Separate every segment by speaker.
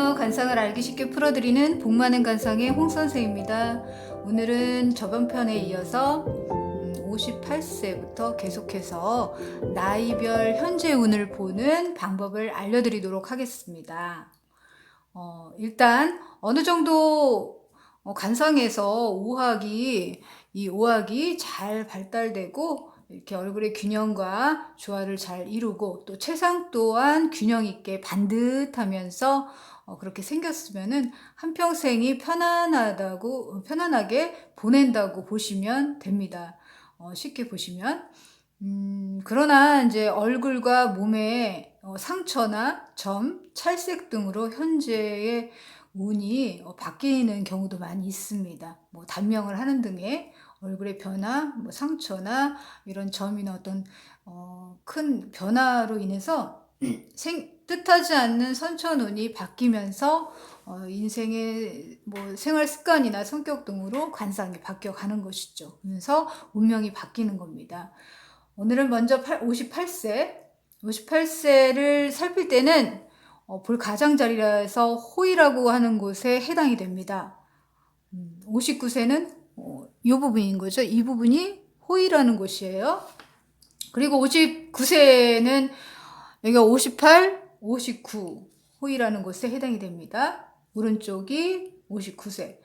Speaker 1: 안녕하세요. 간상을 알기 쉽게 풀어드리는 복 많은 간상의 홍선생입니다. 오늘은 저번 편에 이어서 58세부터 계속해서 나이별 현재 운을 보는 방법을 알려드리도록 하겠습니다. 일단 어느 정도 간상에서 이 오학이 잘 발달되고 이렇게 얼굴의 균형과 조화를 잘 이루고 또 체상 또한 균형 있게 반듯하면서 그렇게 생겼으면은 한평생이 편안하게 보낸다고 보시면 됩니다. 쉽게 보시면. 그러나 이제 얼굴과 몸에 상처나 점, 찰색 등으로 현재의 운이 바뀌는 경우도 많이 있습니다. 뭐 단명을 하는 등의 얼굴의 변화, 뭐 상처나 이런 점이나 어떤 큰 변화로 인해서 뜻하지 않는 선천운이 바뀌면서 인생의 뭐 생활 습관이나 성격 등으로 관상이 바뀌어 가는 것이죠. 그래서 운명이 바뀌는 겁니다. 오늘은 먼저 58세를 살필 때는 볼 가장자리라서 호의라고 하는 곳에 해당이 됩니다. 59세는 이 부분인 거죠. 이 부분이 호의라는 곳이에요. 그리고 59세는 여기가 58, 59 호의라는 곳에 해당이 됩니다. 오른쪽이 59세.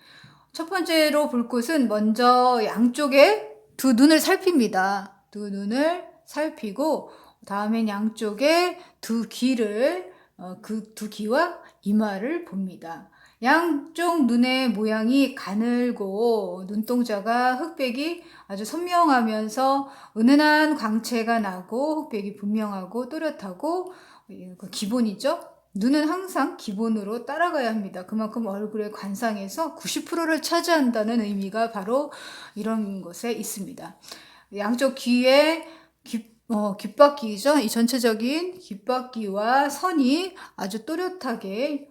Speaker 1: 첫 번째로 볼 곳은 먼저 양쪽에 두 눈을 살핍니다. 두 눈을 살피고 다음엔 양쪽에 두 귀를 그 두 귀와 이마를 봅니다. 양쪽 눈의 모양이 가늘고 눈동자가 흑백이 아주 선명하면서 은은한 광채가 나고 흑백이 분명하고 또렷하고 그 기본이죠. 눈은 항상 기본으로 따라가야 합니다. 그만큼 얼굴의 관상에서 90%를 차지한다는 의미가 바로 이런 것에 있습니다. 양쪽 귀에 귓바퀴죠. 이 전체적인 귓바퀴와 선이 아주 또렷하게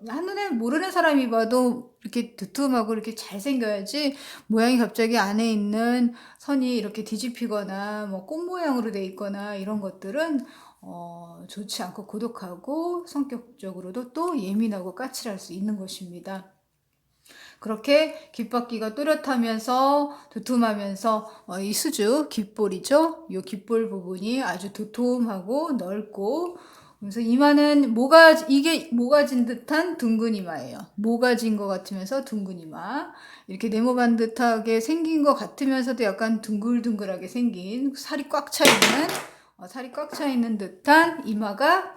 Speaker 1: 한눈에 모르는 사람이 봐도 이렇게 두툼하고 이렇게 잘생겨야지 모양이 갑자기 안에 있는 선이 이렇게 뒤집히거나 뭐 꽃 모양으로 돼 있거나 이런 것들은 좋지 않고 고독하고 성격적으로도 또 예민하고 까칠할 수 있는 것입니다. 그렇게 귓바퀴가 또렷하면서 두툼하면서 이 수주 귓볼이죠. 이 귓볼 부분이 아주 두툼하고 넓고 그래서 이마는 이게 모가진 듯한 둥근 이마예요. 모가진 것 같으면서 둥근 이마. 이렇게 네모반 듯하게 생긴 것 같으면서도 약간 둥글둥글하게 생긴 살이 꽉 차 있는 듯한 이마가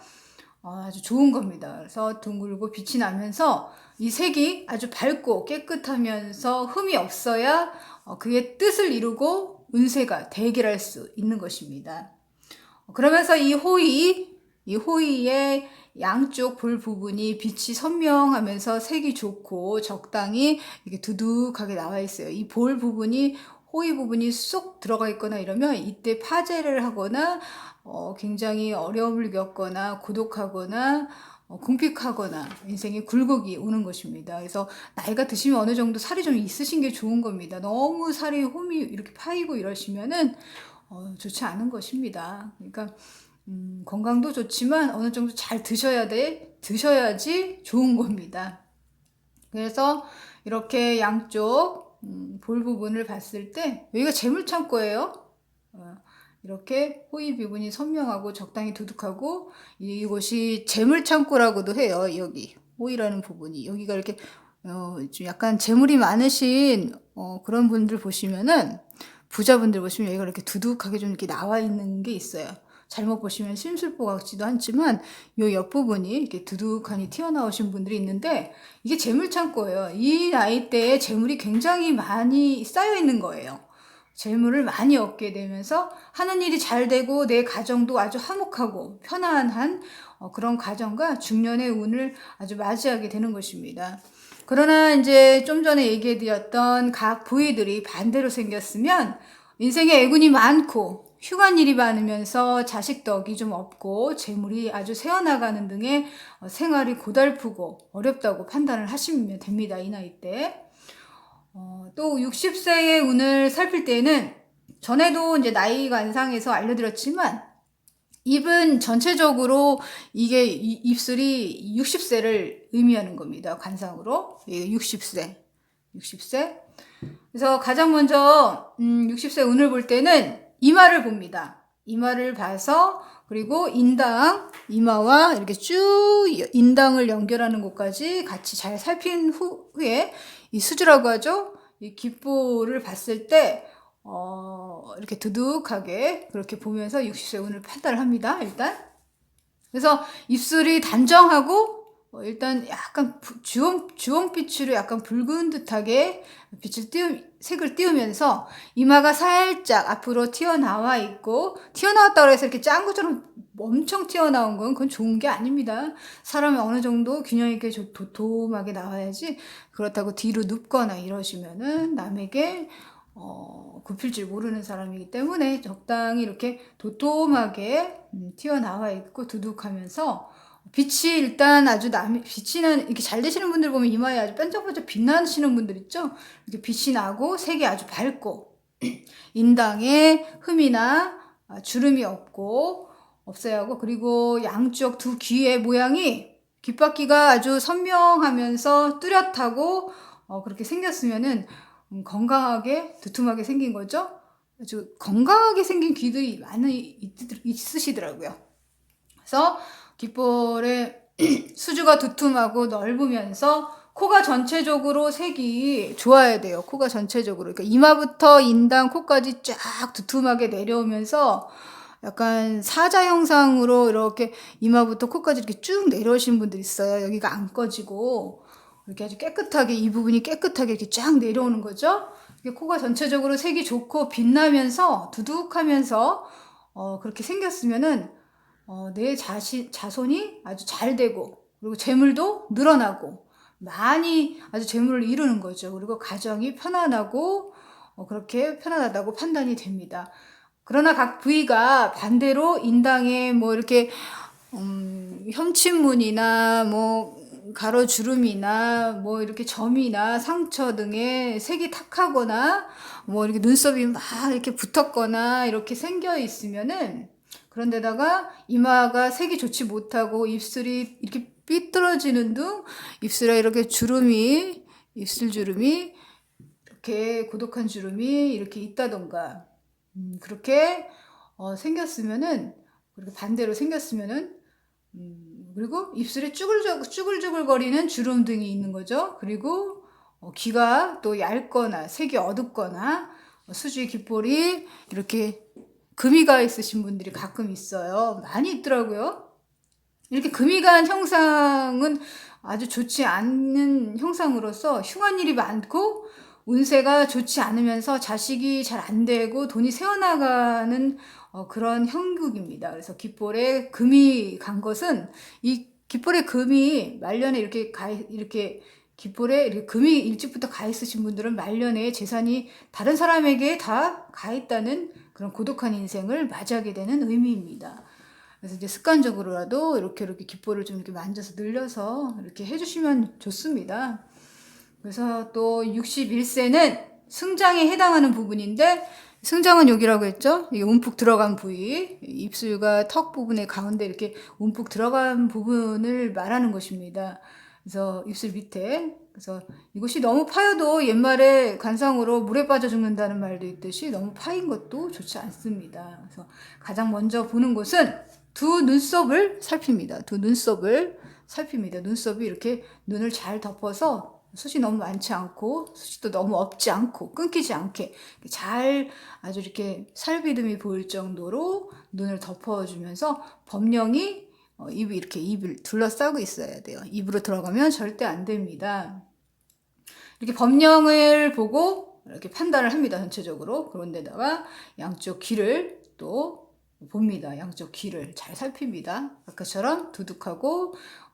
Speaker 1: 아주 좋은 겁니다. 그래서 둥글고 빛이 나면서 이 색이 아주 밝고 깨끗하면서 흠이 없어야 그의 뜻을 이루고 운세가 대결할 수 있는 것입니다. 그러면서 이 호의의 양쪽 볼 부분이 빛이 선명하면서 색이 좋고 적당히 이렇게 두둑하게 나와 있어요. 이 볼 부분이 호의 부분이 쏙 들어가 있거나 이러면 이때 파재를 하거나 굉장히 어려움을 겪거나 고독하거나 궁핍하거나 인생에 굴곡이 오는 것입니다. 그래서 나이가 드시면 어느 정도 살이 좀 있으신 게 좋은 겁니다. 너무 살이 홈이 이렇게 파이고 이러시면은 좋지 않은 것입니다. 그러니까 건강도 좋지만 어느 정도 잘 드셔야지 좋은 겁니다. 그래서 이렇게 양쪽 볼 부분을 봤을 때 여기가 재물창고예요. 이렇게 호의 부분이 선명하고 적당히 두둑하고 이곳이 재물창고라고도 해요. 여기 호의라는 부분이 여기가 이렇게 좀 약간 재물이 많으신 그런 분들 보시면은 부자분들 보시면 여기가 이렇게 두둑하게 좀 이렇게 나와 있는 게 있어요. 잘못 보시면 심술보 같지도 않지만 요 옆부분이 이렇게 두둑하니 튀어나오신 분들이 있는데 이게 재물창고예요. 이 나이대에 재물이 굉장히 많이 쌓여 있는 거예요. 재물을 많이 얻게 되면서 하는 일이 잘 되고 내 가정도 아주 화목하고 편안한 그런 가정과 중년의 운을 아주 맞이하게 되는 것입니다. 그러나 이제 좀 전에 얘기해 드렸던 각 부위들이 반대로 생겼으면 인생에 애군이 많고 휴관일이 많으면서 자식 덕이 좀 없고 재물이 아주 새어나가는 등의 생활이 고달프고 어렵다고 판단을 하시면 됩니다. 이 나이 때. 또 60세의 운을 살필 때는 전에도 이제 나이 관상에서 알려드렸지만 입은 전체적으로 이게 입술이 60세를 의미하는 겁니다. 관상으로. 60세. 60세. 그래서 가장 먼저 60세 운을 볼 때는 이마를 봅니다. 이마를 봐서 그리고 인당, 이마와 이렇게 쭉 인당을 연결하는 곳까지 같이 잘 살핀 후에 이 수주라고 하죠. 이 귓볼을 봤을 때 이렇게 두둑하게 그렇게 보면서 60세 운을 판단을 합니다. 일단. 그래서 입술이 단정하고 일단 약간 주홍빛으로 약간 붉은 듯하게 색을 띄우면서 이마가 살짝 앞으로 튀어나와 있고, 튀어나왔다고 해서 이렇게 짠 것처럼 엄청 튀어나온 건 그건 좋은 게 아닙니다. 사람이 어느 정도 균형 있게 도톰하게 나와야지, 그렇다고 뒤로 눕거나 이러시면은 남에게 굽힐 줄 모르는 사람이기 때문에 적당히 이렇게 도톰하게 튀어나와 있고 두둑하면서 빛이 일단 아주 빛이는 이렇게 잘 되시는 분들 보면 이마에 아주 반짝반짝 빛나시는 분들 있죠? 이렇게 빛이 나고 색이 아주 밝고 인당에 흠이나 주름이 없어야 하고, 그리고 양쪽 두 귀의 모양이 귓바퀴가 아주 선명하면서 뚜렷하고 그렇게 생겼으면은 건강하게 두툼하게 생긴 거죠. 아주 건강하게 생긴 귀들이 많이 있으시더라고요. 그래서 귓볼에 수주가 두툼하고 넓으면서 코가 전체적으로 색이 좋아야 돼요. 코가 전체적으로. 그러니까 이마부터 인당, 코까지 쫙 두툼하게 내려오면서 약간 사자 형상으로 이렇게 이마부터 코까지 이렇게 쭉 내려오신 분들 있어요. 여기가 안 꺼지고 이렇게 아주 깨끗하게, 이 부분이 깨끗하게 이렇게 쫙 내려오는 거죠. 코가 전체적으로 색이 좋고 빛나면서 두둑하면서 그렇게 생겼으면은 내 자손이 아주 잘 되고, 그리고 재물도 늘어나고 많이 아주 재물을 이루는 거죠. 그리고 가정이 편안하고 그렇게 편안하다고 판단이 됩니다. 그러나 각 부위가 반대로 인당에 뭐 이렇게 혐침문이나 뭐 가로주름이나 뭐 이렇게 점이나 상처 등의 색이 탁하거나 뭐 이렇게 눈썹이 막 이렇게 붙었거나 이렇게 생겨 있으면은, 그런데다가 이마가 색이 좋지 못하고 입술이 이렇게 삐뚤어지는 등 입술에 이렇게 입술 주름이 이렇게 고독한 주름이 이렇게 있다던가 그렇게 생겼으면은, 그렇게 반대로 생겼으면은 그리고 입술에 쭈글쭈글거리는 주름 등이 있는 거죠. 그리고 귀가 또 얇거나 색이 어둡거나 수주의 귓볼이 이렇게 금이 가 있으신 분들이 가끔 있어요. 많이 있더라고요. 이렇게 금이 간 형상은 아주 좋지 않은 형상으로서 흉한 일이 많고 운세가 좋지 않으면서 자식이 잘 안 되고 돈이 새어나가는 그런 형국입니다. 그래서 귓볼에 금이 간 것은, 이 귓볼에 금이 말년에 이렇게 귓볼에 이렇게 금이 일찍부터 가 있으신 분들은 말년에 재산이 다른 사람에게 다 가 있다는 그런 고독한 인생을 맞이하게 되는 의미입니다. 그래서 이제 습관적으로라도 이렇게 귓볼을 좀 이렇게 만져서 늘려서 이렇게 해주시면 좋습니다. 그래서 또 61세는 승장에 해당하는 부분인데, 승장은 여기라고 했죠? 이게 움푹 들어간 부위, 입술과 턱 부분의 가운데 이렇게 움푹 들어간 부분을 말하는 것입니다. 그래서 입술 밑에. 그래서 이곳이 너무 파여도 옛말에 관상으로 물에 빠져 죽는다는 말도 있듯이 너무 파인 것도 좋지 않습니다. 그래서 가장 먼저 보는 곳은 두 눈썹을 살핍니다. 두 눈썹을 살핍니다. 눈썹이 이렇게 눈을 잘 덮어서 숱이 너무 많지 않고 숱도 너무 없지 않고 끊기지 않게 잘 아주 이렇게 살비듬이 보일 정도로 눈을 덮어주면서 법령이 입이 이렇게 입을 둘러싸고 있어야 돼요. 입으로 들어가면 절대 안 됩니다. 이렇게 법령을 보고 이렇게 판단을 합니다. 전체적으로. 그런데다가 양쪽 귀를 또 봅니다. 양쪽 귀를 잘 살핍니다. 아까처럼 두둑하고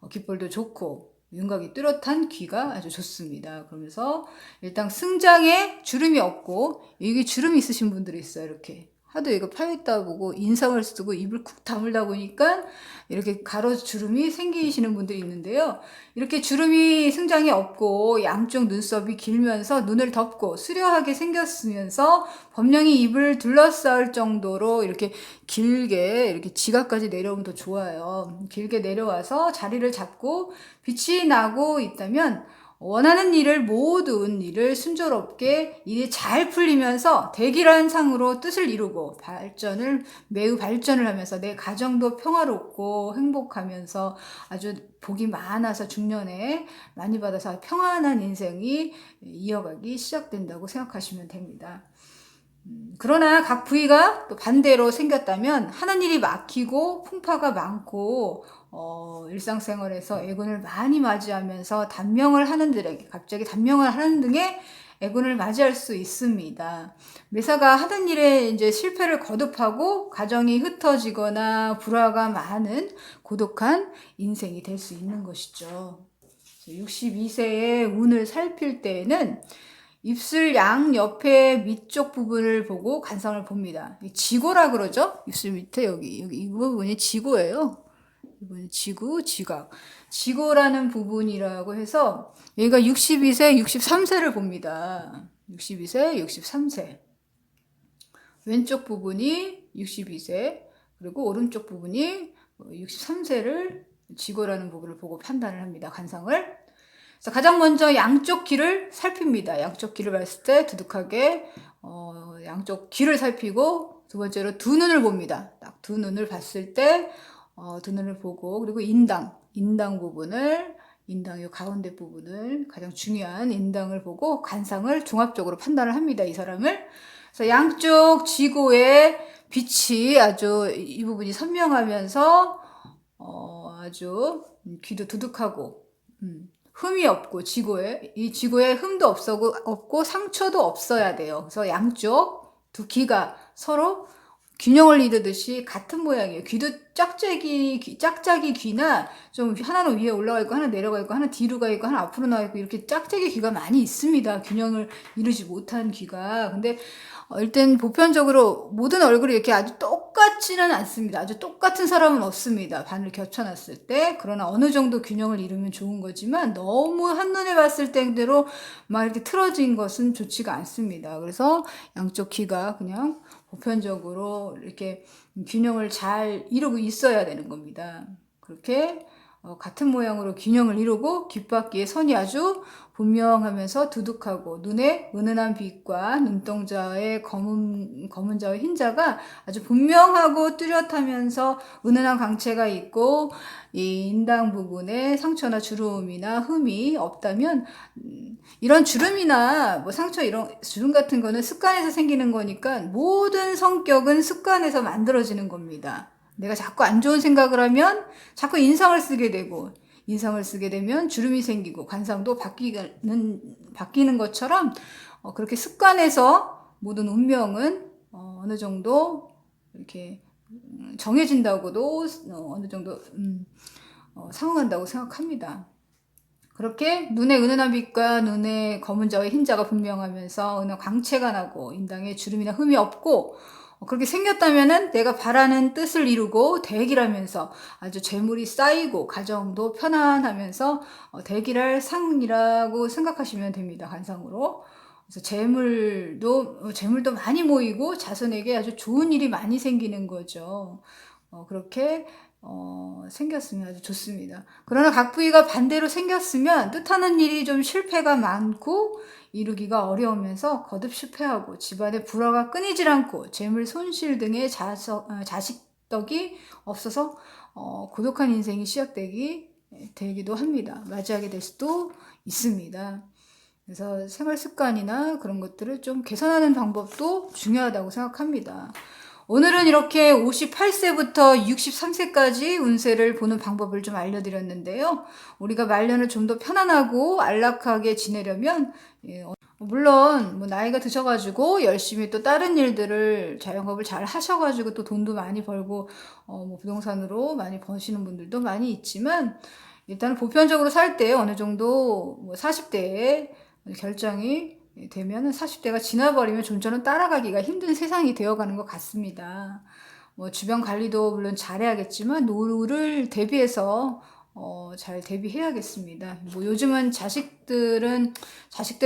Speaker 1: 귓볼도 좋고 윤곽이 뚜렷한 귀가 아주 좋습니다. 그러면서 일단 승장에 주름이 없고, 여기 주름이 있으신 분들이 있어요. 이렇게 하도 이거 파였다 보고 인상을 쓰고 입을 쿡 다물다 보니까 이렇게 가로 주름이 생기시는 분들이 있는데요. 이렇게 주름이 승장이 없고 양쪽 눈썹이 길면서 눈을 덮고 수려하게 생겼으면서 범령이 입을 둘러싸을 정도로 이렇게 길게 이렇게 지각까지 내려오면 더 좋아요. 길게 내려와서 자리를 잡고 빛이 나고 있다면 원하는 일을 모든 일을 순조롭게 일이 잘 풀리면서 대기란 상으로 뜻을 이루고 매우 발전을 하면서 내 가정도 평화롭고 행복하면서 아주 복이 많아서 중년에 많이 받아서 평안한 인생이 이어가기 시작된다고 생각하시면 됩니다. 그러나 각 부위가 또 반대로 생겼다면 하는 일이 막히고 풍파가 많고 일상생활에서 애군을 많이 맞이하면서 갑자기 단명을 하는 등의 애군을 맞이할 수 있습니다. 매사가 하는 일에 이제 실패를 거듭하고 가정이 흩어지거나 불화가 많은 고독한 인생이 될 수 있는 것이죠. 62세의 운을 살필 때에는 입술 양 옆에 밑쪽 부분을 보고 간상을 봅니다. 지고라 그러죠? 입술 밑에 여기 이 부분이 지고예요. 이번에 지각. 지고라는 부분이라고 해서 여기가 62세, 63세를 봅니다. 62세, 63세. 왼쪽 부분이 62세, 그리고 오른쪽 부분이 63세를 지고라는 부분을 보고 판단을 합니다. 간상을. 그래서 가장 먼저 양쪽 귀를 살핍니다. 양쪽 귀를 봤을 때 두둑하게 양쪽 귀를 살피고 두 번째로 두 눈을 봅니다. 딱 두 눈을 봤을 때 두 눈을 보고 그리고 인당 요 가운데 부분을 가장 중요한 인당을 보고 간상을 종합적으로 판단을 합니다. 이 사람을. 그래서 양쪽 지고의 빛이 아주 이 부분이 선명하면서 아주 귀도 두둑하고 흠이 없고 이 지고에 흠도 없고 상처도 없어야 돼요. 그래서 양쪽 두 귀가 서로 균형을 이루듯이 같은 모양이에요. 귀도 짝짝이 귀나 좀 하나는 위에 올라가 있고 하나 내려가 있고 하나 뒤로 가 있고 하나 앞으로 나가 있고 이렇게 짝짝이 귀가 많이 있습니다. 균형을 이루지 못한 귀가. 근데 일단 보편적으로 모든 얼굴이 이렇게 아주 똑같지는 않습니다. 아주 똑같은 사람은 없습니다. 반을 겹쳐놨을 때. 그러나 어느 정도 균형을 이루면 좋은 거지만 너무 한눈에 봤을 때대로 막 이렇게 틀어진 것은 좋지가 않습니다. 그래서 양쪽 귀가 그냥 보편적으로 이렇게 균형을 잘 이루고 있어야 되는 겁니다. 그렇게 같은 모양으로 균형을 이루고 귓바퀴의 선이 아주 분명하면서 두둑하고 눈에 은은한 빛과 눈동자의 검은 자와 흰 자가 아주 분명하고 뚜렷하면서 은은한 광채가 있고 이 인당 부분에 상처나 주름이나 흠이 없다면 이런 주름이나 뭐 상처 이런 주름 같은 거는 습관에서 생기는 거니까 모든 성격은 습관에서 만들어지는 겁니다. 내가 자꾸 안 좋은 생각을 하면 자꾸 인상을 쓰게 되고 인상을 쓰게 되면 주름이 생기고 관상도 바뀌는 것처럼 그렇게 습관에서 모든 운명은 어느 정도 이렇게 정해진다고도 어느 정도 상응한다고 생각합니다. 그렇게 눈의 은은한 빛과 눈의 검은 자와 흰 자가 분명하면서 은은 광채가 나고 인당에 주름이나 흠이 없고 그렇게 생겼다면은 내가 바라는 뜻을 이루고 대길하면서 아주 재물이 쌓이고 가정도 편안하면서 대길할 상이라고 생각하시면 됩니다. 간상으로. 그래서 재물도 많이 모이고 자손에게 아주 좋은 일이 많이 생기는 거죠. 그렇게 생겼으면 아주 좋습니다. 그러나 각 부위가 반대로 생겼으면 뜻하는 일이 좀 실패가 많고 이루기가 어려우면서 거듭 실패하고 집안의 불화가 끊이질 않고 재물 손실 등의 자식덕이 없어서 고독한 인생이 되기도 합니다. 맞이하게 될 수도 있습니다. 그래서 생활 습관이나 그런 것들을 좀 개선하는 방법도 중요하다고 생각합니다. 오늘은 이렇게 58세부터 63세까지 운세를 보는 방법을 좀 알려드렸는데요. 우리가 말년을 좀 더 편안하고 안락하게 지내려면 물론 뭐 나이가 드셔가지고 열심히 또 다른 일들을 자영업을 잘 하셔가지고 또 돈도 많이 벌고 뭐 부동산으로 많이 버시는 분들도 많이 있지만 일단 보편적으로 살 때 어느 정도 뭐 40대에 결정이 되면은 40대가 지나버리면 점점 따라가기가 힘든 세상이 되어가는 것 같습니다. 뭐 주변 관리도 물론 잘해야겠지만 노후를 대비해서 잘 대비해야겠습니다. 뭐 요즘은 자식들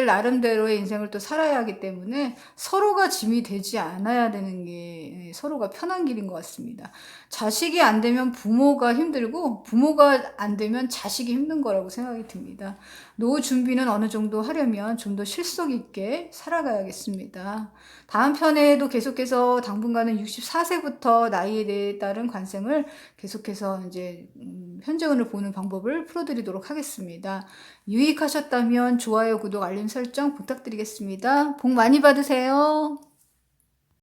Speaker 1: 나름대로의 인생을 또 살아야 하기 때문에 서로가 짐이 되지 않아야 되는 게 서로가 편한 길인 것 같습니다. 자식이 안 되면 부모가 힘들고 부모가 안 되면 자식이 힘든 거라고 생각이 듭니다. 노후 준비는 어느 정도 하려면 좀 더 실속 있게 살아가야겠습니다. 다음 편에도 계속해서 당분간은 64세부터 나이에 따른 관생을 계속해서 이제 현재운을 보는 방법을 풀어드리도록 하겠습니다. 유익하셨다면 좋아요, 구독, 알림 설정 부탁드리겠습니다. 복 많이 받으세요.